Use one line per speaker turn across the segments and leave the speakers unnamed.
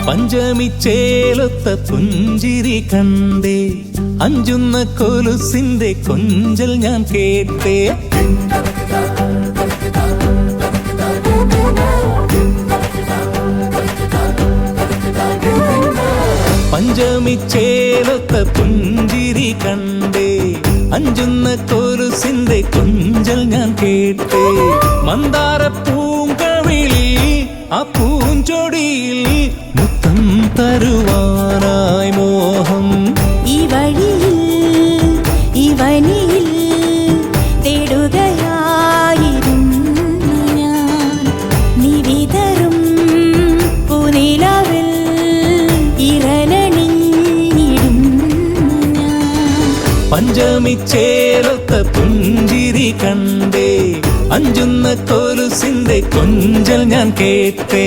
പഞ്ചമി ചേലൊത്ത പുഞ്ചിരി കണ്ടേ, അഞ്ചുന്ന കൊലുസിന്റെ കൊഞ്ചൽ ഞാൻ കേട്ടേ. പഞ്ചമി ചേലൊത്ത പുഞ്ചിരി കണ്ടേ, അഞ്ചുന്ന കൊലുസിന്റെ കൊഞ്ചൽ ഞാൻ കേട്ടേ. മന്ദാര പൂങ്കവിളി ആ പൂഞ്ചൊടിയിൽ മുത്തം തരുവാനായി മോഹം.
ഈ വഴിയിൽ ഈ വനിയിൽ തേടുകയായിരുന്നു ഞാൻ, നീ വിതറും പൂനിലാവിൽ ഇരലണിഞ്ഞിടും ഞാൻ.
പഞ്ചമി ചേലൊത്ത പുഞ്ചിരി കണ്ടേ, അഞ്ചുന്ന കൊലുസിന്റെ കൊഞ്ചൽ ഞാൻ കേട്ടേ.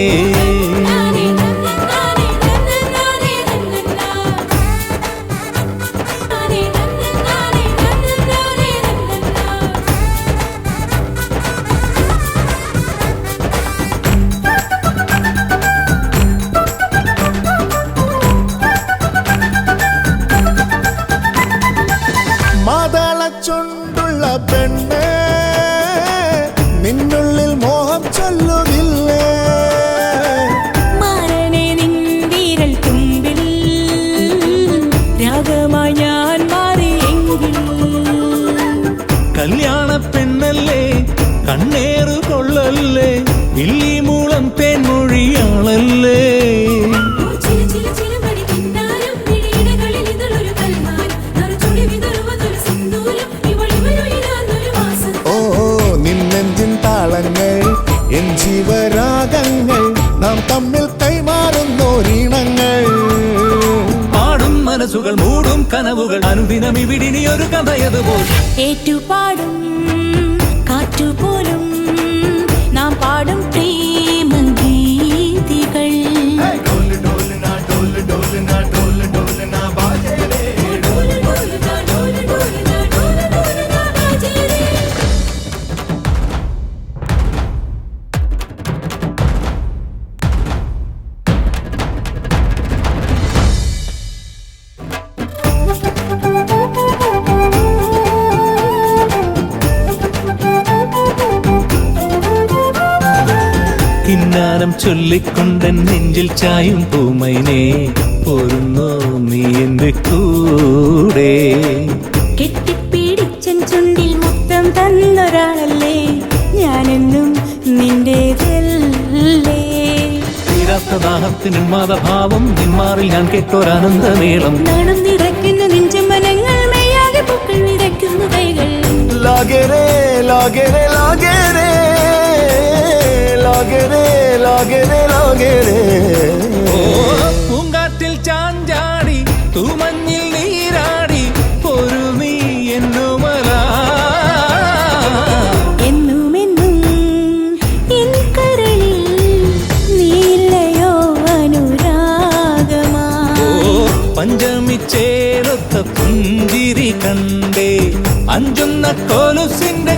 മാതളച്ചുണ്ടുള്ള പെണ്ണ്, നിന്നുള്ളിൽ മോഹം ചൊല്ലുകില്ലേ?
മാറനെ നിൻവിരൽ തുമ്പിൽ രാഗമായി ഞാൻ മാറിയെങ്കിൽ.
കല്യാണ പെണ്ണല്ലേ കണ്ണേറു കൊള്ളല്ലേ, ഇല്ലിമൂളം തേൻമൊഴിയാളല്ലേ.
എൻ ജീവരാഗങ്ങൾ നാം തമ്മിൽ കൈമാറുന്നോരീണങ്ങൾ.
പാടും മനസ്സുകൾ മൂടും കനവുകൾ അനുദിനം ഇവിടിനി ഒരു കഥയതുപോൽ.
ഏറ്റുപാടും കാറ്റുപോലും നാം പാടും പ്രേമഗീതികൾ.
കിന്നാരം ചൊല്ലിക്കൊണ്ടൻ നെഞ്ചിൽ ചായും പൂമൈനെ, പോരുന്നോ നീ എന്റെ കൂടെ?
കെട്ടിപ്പിടിച്ചൻ ചുണ്ടിൽ മുത്തം തന്നൊരാളല്ലേ, ഞാനെന്നും നിന്റേതല്ലേ.
തീരാത്ത ദാഹത്തിനും മാതഭാവം നിന്മാറിൽ ഞാൻ കേട്ടൊരാനന്ദമേളം.
നാണം നിറയ്ക്കുന്ന നെഞ്ചമനങ്ങൾ മെയ്യാകെ പൂക്കൾ വിതയ്ക്കുന്ന കൈകൾ.
ലാഗേരേ ലാഗേരേ ലാഗേരേ ലാഗേരേ ലാഗേരേ ലാഗേരേ.
പൂങ്കാറ്റിൽ ചാഞ്ചാടി തൂമഞ്ഞിൽ നീരാടി ഒരു നീ എന്നുമല.
എന്നുമെന്നും എൻ കരളിൽ നീലയോ അനുരാഗമാ.
പഞ്ചമി ചേലൊത്ത പുഞ്ചിരി കണ്ടേ, അഞ്ചുന്ന കൊലുസിന്റെ